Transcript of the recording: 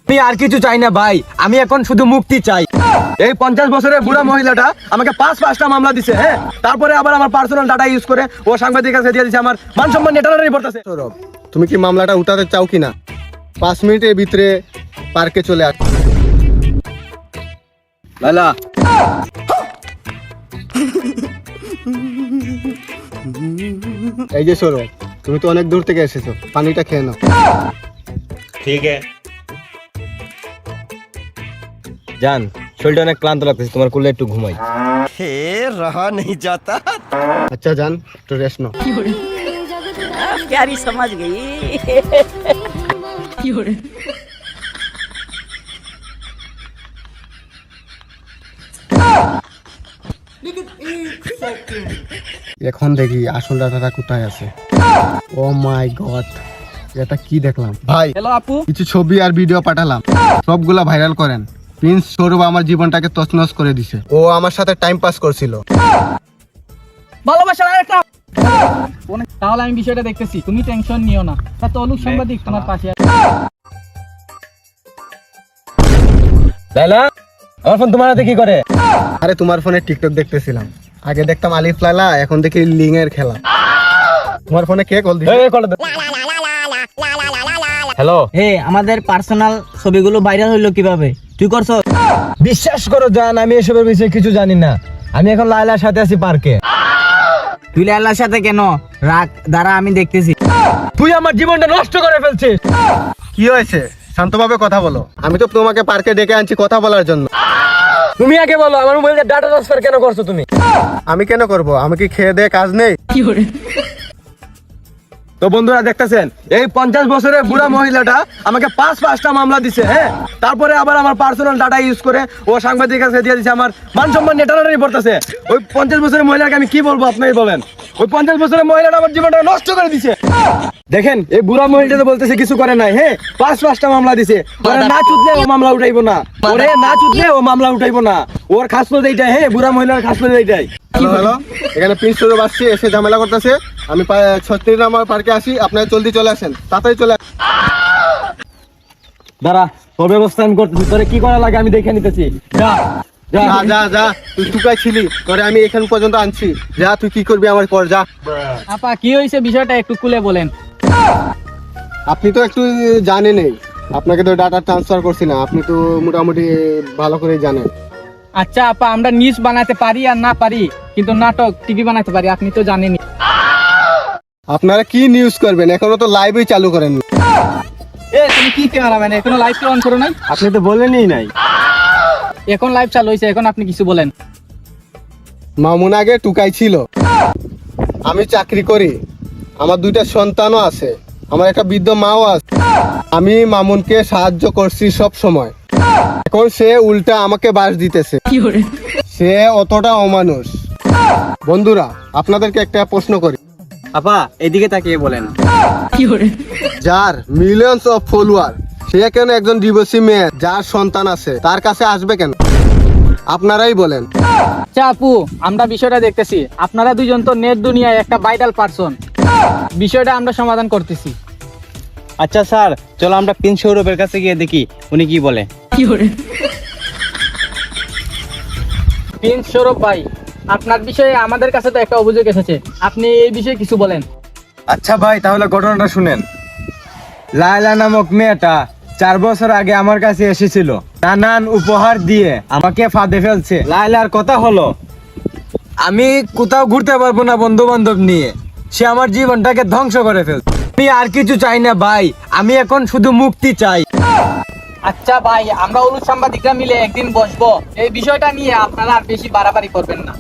আমি আর কিছু চাই না ভাই, আমি এখন শুধু মুক্তি চাই। এই 50 বছরের বুড়া মহিলাটা আমাকে 5টা মামলা দিছে, হ্যাঁ, তারপরে আবার আমার পার্সোনাল ডাটা ইউজ করে ও সাংবাদিকের কাছে দিয়ে দিছে, আমার মান সম্মান নেটানোর পড়তেছে। সৌরভ, তুমি কি মামলাটা উঠাতে চাও কিনা? 5 মিনিটের ভিতরে পার্কে চলে আস। লালা এই যে সৌরভ, তুমি তো অনেক দূর থেকে এসেছো, পানিটা খেয়ে নাও। ঠিক আছে জান, শরীরটা অনেক ক্লান্ত লাগতেছে, তোমার কোলে একটু ঘুমাই। रहा नहीं जाता। আচ্ছা জান, একটু রেস্ট নাও। प्यारी समझ गई। এখন দেখি আসল ডাটাটা কোথায় আছে। ও মাই গড, এটা কি দেখলাম ভাই? হ্যালো আপু, কিছু ছবি আর ভিডিও পাঠালাম, সবগুলা ভাইরাল করেন। প্রিন্স সৌরভ আমার জীবনটাকে তছনছ করে দিছে। ও আমার সাথে টাইম পাস করছিল। ভালোবাসার আরেকটা। তাহলে আমি বিষয়টা দেখতেছি, তুমি টেনশন নিও না। তা তো অলুক সাংবাদিক তোমার পাশে আছে। লাইলা, আমার ফোন তোমার হাতে কি করে? আরে তোমার ফোনে টিকটক দেখতেছিলাম। আগে দেখতাম আলিফ লাইলা, এখন দেখি লিং এর খেলা। তোমার ফোনে কে কল দিছে? হ্যালো, হে, আমাদের পার্সোনাল ছবিগুলো ভাইরাল হইলো কিভাবে? তুই করছ? বিশ্বাস করো জান, আমি এসবের বিষয়ে কিছু জানি না। আমি এখন লাইলার সাথে আছি পার্কে। তুই লাইলার সাথে কেন? রাগ, দাঁড়া আমি দেখতেছি। তুই আমার জীবনটা নষ্ট করে ফেলছিস। কি হয়েছে? শান্তভাবে কথা বলো। আমি তো তোমাকে পার্কে ডেকে আনছি কথা বলার জন্য। তুমি আগে বলো, আমার মোবাইলে ডাটা ট্রান্সফার কেন করছো তুমি? আমি কেন করব? আমি কি খেয়ে দিয়ে কাজ নেই? তো বন্ধুরা দেখতেছেন, এই 50 বছরের বুড়া মহিলাটা আমাকে 5টা মামলা দিছে, হ্যাঁ, তারপরে আবার আমার পার্সোনাল ডাটা ইউজ করে ও সাংবাদিকের কাছে দিয়ে দিছে, আমার মান সম্মান নেটানোর পড়তেছে। ওই 50 বছরের মহিলাকে আমি কি বলবো আপনাই বলেন? ওই 50 বছরের মহিলাটা আমার জীবনটা নষ্ট করে দিছে। দেখেন, এই বুড়া মহিলাটা বলতেছে কিছু করে নাই, হ্যাঁ, 5টা মামলা দিছে। ওরে না চুদলে ও মামলা উঠাইবো না, ওরে না চুদলে ও মামলা উঠাইবো না। ওর খাসপদ এইটাই, হ্যাঁ, বুড়া মহিলার খাসপদ এইটাই। হ্যালো হ্যালো, এখানে প্রিন্স সৌরভ আসছে, এসে ঝামেলা করতেছে। আমি 36 নম্বর পার্কে আসি, আপনারা জলদি চলে আসেন, তাড়াতাড়ি চলে আসেন। দাঁড়া, তোর ব্যবস্থা আমি করতেছি, তোরে কি করা লাগে আমি দেখে নিতেছি। যা যা যা যা যা, তুই টুকাই ছিলি, তোরে আমি এখান পর্যন্ত আনছি। যা, তুই কি করবি আমার পর, যা। আপা, কি হয়েছে বিষয়টা একটু খুলে বলেন। আপনি তো একটু জানেনই, আপনাকে তো ডাটা ট্রান্সফার করছি না, আপনি তো মোটামুটি ভালো করেই জানেন। আচ্ছা আপা, আমরা নিউজ বানাতে পারি আর না পারি, কিন্তু নাটক টিভি বানাতে পারি, আপনি তো জানেনই। আপনারা কি নিউজ করবেন? এখনো তো লাইভই চালু করেন। এ তুমি কি ক্যামেরাম্যান, এখনো লাইভ অন করো নাই? আপনি তো বলেনই নাই। এখন লাইভ চালু হয়েছে, এখন আপনি কিছু বলেন। মামুন আগে টুকাই ছিল। আমি চাকরি করি, আমার 2টা সন্তানও আছে, আমার একটা বৃদ্ধ মাও আছে। আমি মামুনকে সাহায্য করছি সব সময়। এখন সে উল্টা আমাকে বাস দিতেছে। সে অতটা অমানুষ। বন্ধুরা, আপনাদেরকে একটা প্রশ্ন করি। আপা, এদিকে তাকিয়ে বলেন। যার মিলিয়নস অফ ফলোয়ার, সে কেন একজন ডিভোর্সি মেয়ে যার সন্তান আছে তার কাছে আসবে কেন? আপনারাই বলেন। আচ্ছা আপু, আমরা বিষয়টা দেখতেছি। আপনারা দুজন তো নেট দুনিয়ায় একটা ভাইটাল পারসন, বিষয়টা আমরা সমাধান করতেছি। আচ্ছা স্যার, চলো আমরা প্রিন্স সৌরভের কাছে গিয়ে দেখি উনি কি বলে। প্রিন্স সৌরভ ভাই, আপনার বিষয়ে আমাদের কাছে তো একটা অভিযোগ এসেছে, আপনি এই বিষয়ে কিছু বলেন। আচ্ছা ভাই, তাহলে ঘটনাটা শুনেন। লায়লা নামক মেয়েটা 4 বছর আগে আমার কাছে এসেছিল, নানান উপহার দিয়ে আমাকে ফাঁদে ফেলছে। লায়লার কথা হলো, আমি কোথাও ঘুরতে পারবো না বন্ধু বান্ধব নিয়ে, সে আমার জীবনটাকে ধ্বংস করে ফেলছে। আমি আর কিছু চাই না ভাই, আমি এখন শুধু মুক্তি চাই। আচ্ছা ভাই, আমরা অলুক সাংবাদিকরা মিলে একদিন বসবো, এই বিষয়টা নিয়ে আপনারা আর বেশি বাড়াবাড়ি করবেন না।